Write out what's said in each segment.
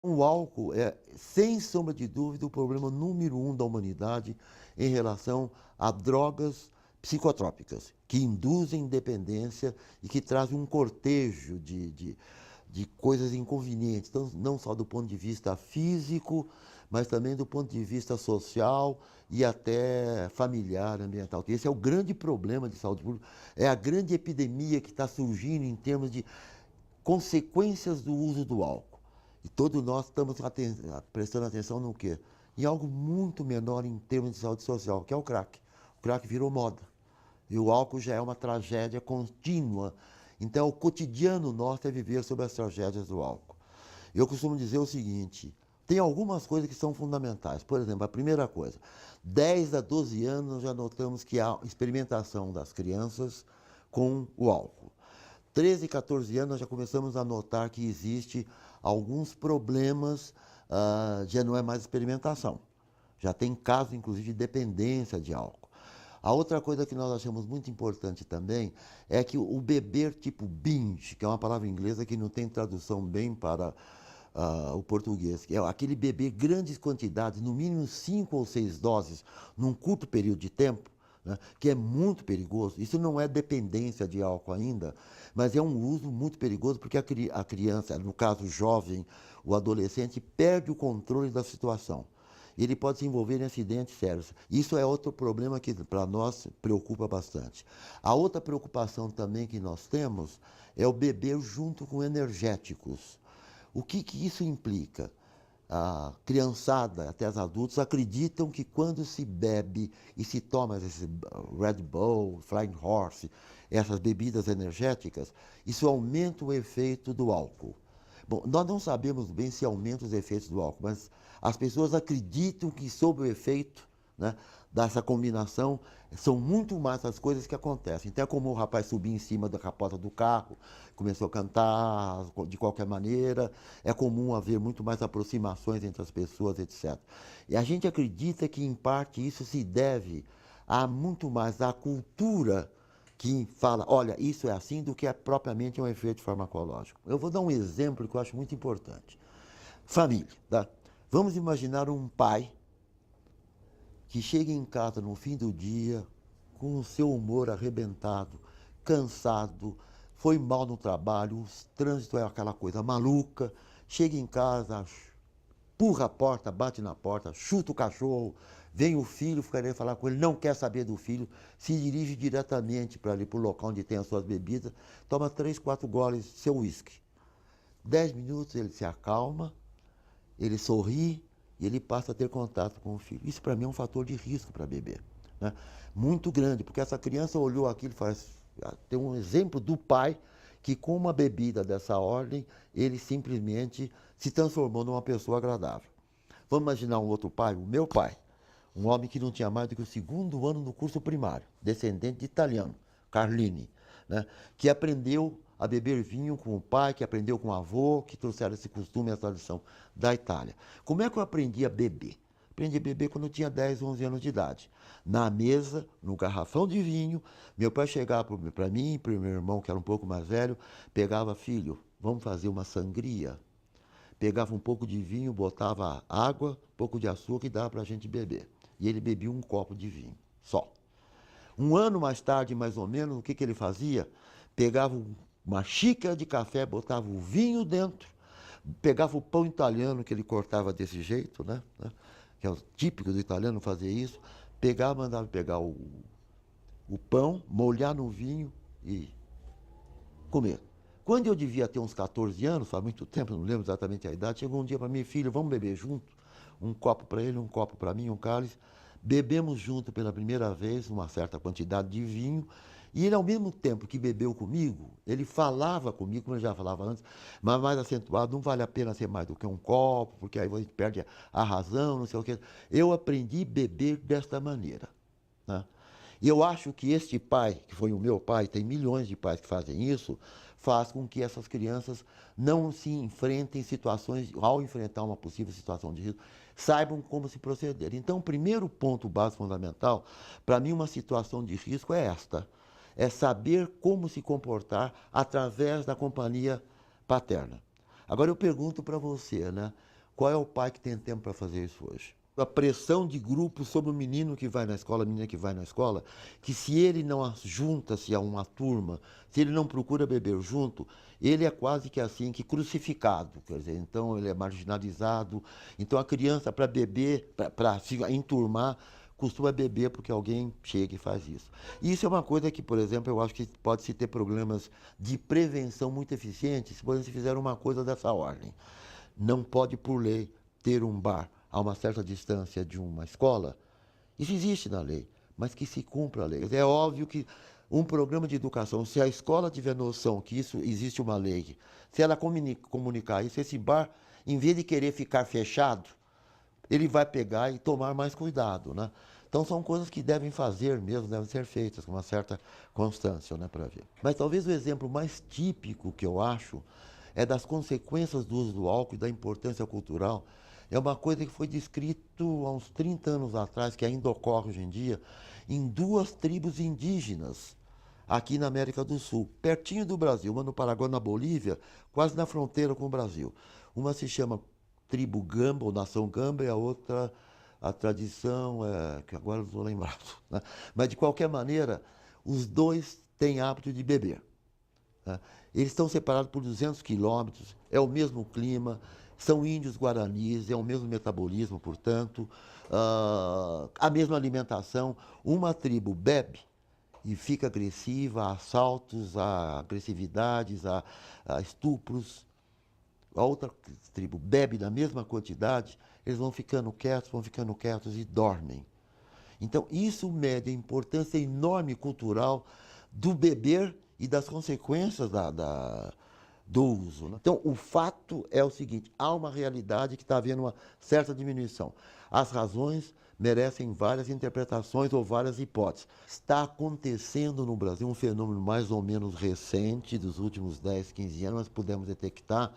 O álcool é, sem sombra de dúvida, o problema número um da humanidade em relação a drogas psicotrópicas, que induzem dependência e que trazem um cortejo de coisas inconvenientes, então, não só do ponto de vista físico, mas também do ponto de vista social e até familiar, ambiental. Esse é o grande problema de saúde pública, é a grande epidemia que está surgindo em termos de consequências do uso do álcool. E todos nós estamos prestando atenção no quê? Em algo muito menor em termos de saúde social, que é o crack. O crack virou moda. E o álcool já é uma tragédia contínua. Então, o cotidiano nosso é viver sobre as tragédias do álcool. Eu costumo dizer o seguinte, tem algumas coisas que são fundamentais. Por exemplo, a primeira coisa, 10 a 12 anos já notamos que há experimentação das crianças com o álcool. 13, 14 anos, nós já começamos a notar que existe alguns problemas, já não é mais experimentação. Já tem casos, inclusive, de dependência de álcool. A outra coisa que nós achamos muito importante também é que o beber tipo binge, que é uma palavra inglesa que não tem tradução bem para o português, que é aquele beber grandes quantidades, no mínimo 5 ou 6 doses, num curto período de tempo, né, que é muito perigoso. Isso não é dependência de álcool ainda, mas é um uso muito perigoso porque a criança, no caso o jovem, o adolescente, perde o controle da situação. Ele pode se envolver em acidentes sérios. Isso é outro problema que para nós preocupa bastante. A outra preocupação também que nós temos é o beber junto com energéticos. O que isso implica? A criançada, até os adultos, acreditam que quando se bebe e se toma esse Red Bull, Flying Horse, essas bebidas energéticas, isso aumenta o efeito do álcool. Bom, nós não sabemos bem se aumenta os efeitos do álcool, mas as pessoas acreditam que sob o efeito, né, dessa combinação, são muito mais as coisas que acontecem. Então é como o rapaz subir em cima da capota do carro, começou a cantar de qualquer maneira, é comum haver muito mais aproximações entre as pessoas, etc. E a gente acredita que, em parte, isso se deve a muito mais à cultura que fala, olha, isso é assim, do que é propriamente um efeito farmacológico. Eu vou dar um exemplo que eu acho muito importante. Família, tá? Vamos imaginar um pai que chega em casa no fim do dia com o seu humor arrebentado, cansado, foi mal no trabalho, o trânsito é aquela coisa maluca, chega em casa, empurra a porta, bate na porta, chuta o cachorro, vem o filho, querer falar com ele, não quer saber do filho, se dirige diretamente para ali, para o local onde tem as suas bebidas, toma 3, 4 goles de seu uísque. 10 minutos ele se acalma, ele sorri e ele passa a ter contato com o filho. Isso para mim é um fator de risco para beber, né? Muito grande, porque essa criança olhou aquilo e faz. Tem um exemplo do pai que com uma bebida dessa ordem, ele simplesmente se transformou numa pessoa agradável. Vamos imaginar um outro pai, o meu pai, um homem que não tinha mais do que o 2º ano no curso primário, descendente de italiano, Carlini, né, que aprendeu a beber vinho com o pai, que aprendeu com o avô, que trouxeram esse costume e essa tradição da Itália. Como é que eu aprendi a beber? Aprendi a beber quando eu tinha 10, 11 anos de idade. Na mesa, no garrafão de vinho, meu pai chegava para mim, para o meu irmão, que era um pouco mais velho, pegava, filho, vamos fazer uma sangria? Pegava um pouco de vinho, botava água, um pouco de açúcar e dava para a gente beber. E ele bebia um copo de vinho, só. Um ano mais tarde, mais ou menos, o que ele fazia? Pegava uma xícara de café, botava o vinho dentro, pegava o pão italiano que ele cortava desse jeito, né? Que é o típico do italiano fazer isso, pegava, mandava pegar o pão, molhar no vinho e comer. Quando eu devia ter uns 14 anos, faz muito tempo, não lembro exatamente a idade, chegou um dia para mim, filho, vamos beber junto? Um copo para ele, um copo para mim, um cálice. Bebemos junto pela primeira vez uma certa quantidade de vinho. E ele, ao mesmo tempo que bebeu comigo, ele falava comigo, como eu já falava antes, mas mais acentuado, não vale a pena ser mais do que um copo, porque aí a gente perde a razão, não sei o quê. Eu aprendi a beber desta maneira, né? E eu acho que este pai, que foi o meu pai, tem milhões de pais que fazem isso, faz com que essas crianças não se enfrentem situações, ao enfrentar uma possível situação de risco, saibam como se proceder. Então, o primeiro ponto básico fundamental, para mim, uma situação de risco é esta: é saber como se comportar através da companhia paterna. Agora eu pergunto para você, né? Qual é o pai que tem tempo para fazer isso hoje? A pressão de grupo sobre o menino que vai na escola, a menina que vai na escola, que se ele não junta-se a uma turma, se ele não procura beber junto, ele é quase que assim, que crucificado, quer dizer, então ele é marginalizado. Então a criança, para beber, para se enturmar, costuma beber porque alguém chega e faz isso. E isso é uma coisa que, por exemplo, eu acho que pode-se ter programas de prevenção muito eficientes se, por exemplo, se fizer uma coisa dessa ordem. Não pode, por lei, ter um bar a uma certa distância de uma escola. Isso existe na lei, mas que se cumpra a lei. É óbvio que um programa de educação, se a escola tiver noção que isso existe uma lei, se ela comunicar isso, esse bar, em vez de querer ficar fechado, ele vai pegar e tomar mais cuidado, né? Então são coisas que devem fazer mesmo, devem ser feitas com uma certa constância, né, para ver. Mas talvez o exemplo mais típico que eu acho é das consequências do uso do álcool e da importância cultural. É uma coisa que foi descrito há uns 30 anos atrás, que ainda ocorre hoje em dia, em duas tribos indígenas aqui na América do Sul, pertinho do Brasil, uma no Paraguai, na Bolívia, quase na fronteira com o Brasil. Uma se chama tribo Gamba, ou nação Gamba, e a outra, a tradição, que agora não estou lembrado, né? Mas de qualquer maneira, os dois têm hábito de beber, né? Eles estão separados por 200 quilômetros, é o mesmo clima, são índios guaranis, é o mesmo metabolismo, portanto, a mesma alimentação. Uma tribo bebe e fica agressiva, a assaltos, a agressividades, a estupros. A outra tribo bebe na mesma quantidade, eles vão ficando quietos e dormem. Então, isso mede a importância enorme cultural do beber e das consequências do uso, né? Então, o fato é o seguinte, há uma realidade que está havendo uma certa diminuição. As razões merecem várias interpretações ou várias hipóteses. Está acontecendo no Brasil um fenômeno mais ou menos recente, dos últimos 10, 15 anos, nós pudemos detectar.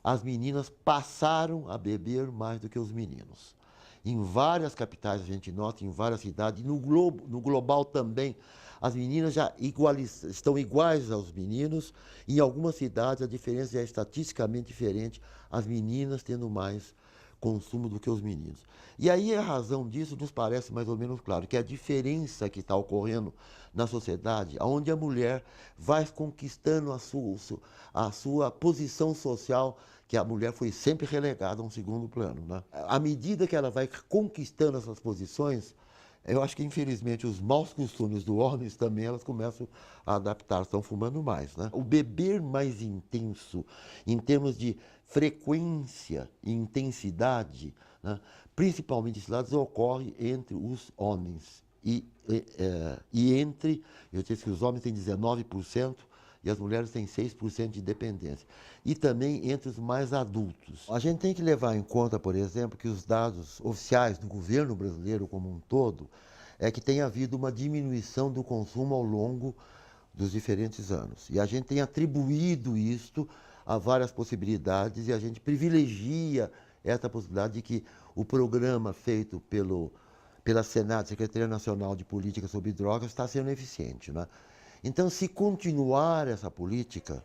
As meninas passaram a beber mais do que os meninos. Em várias capitais a gente nota, em várias cidades, no global também, as meninas já estão iguais aos meninos. Em algumas cidades a diferença é estatisticamente diferente, as meninas tendo mais consumo do que os meninos. E aí a razão disso nos parece mais ou menos claro, que é a diferença que está ocorrendo na sociedade, onde a mulher vai conquistando a sua posição social, que a mulher foi sempre relegada a um segundo plano, né? À medida que ela vai conquistando essas posições, eu acho que, infelizmente, os maus costumes do homem também elas começam a adaptar, estão fumando mais, né? O beber mais intenso, em termos de frequência e intensidade, né, principalmente esses lados, ocorre entre os homens. Eu disse que os homens têm 19% e as mulheres têm 6% de dependência. E também entre os mais adultos. A gente tem que levar em conta, por exemplo, que os dados oficiais do governo brasileiro como um todo é que tem havido uma diminuição do consumo ao longo dos diferentes anos. E a gente tem atribuído isto a várias possibilidades e a gente privilegia essa possibilidade de que o programa feito pela Senado, Secretaria Nacional de Política sobre Drogas, está sendo eficiente, né? Então, se continuar essa política,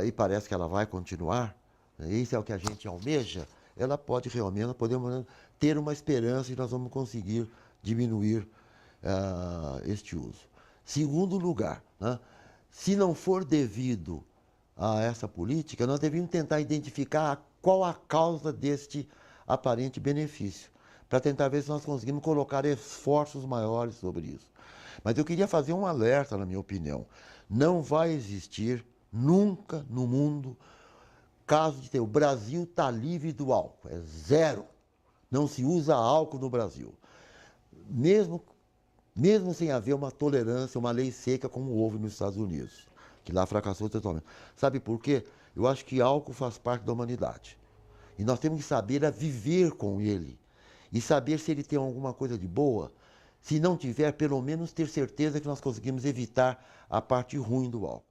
e parece que ela vai continuar, né, isso é o que a gente almeja, ela pode realmente, nós podemos ter uma esperança e nós vamos conseguir diminuir este uso. Segundo lugar, né, se não for devido a essa política, nós devíamos tentar identificar qual a causa deste aparente benefício, para tentar ver se nós conseguimos colocar esforços maiores sobre isso. Mas eu queria fazer um alerta, na minha opinião. Não vai existir, nunca no mundo, caso de ter o Brasil está livre do álcool. É zero. Não se usa álcool no Brasil. Mesmo sem haver uma tolerância, uma lei seca como houve nos Estados Unidos, que lá fracassou totalmente. Sabe por quê? Eu acho que álcool faz parte da humanidade. E nós temos que saber a viver com ele. E saber se ele tem alguma coisa de boa. Se não tiver, pelo menos ter certeza que nós conseguimos evitar a parte ruim do álcool.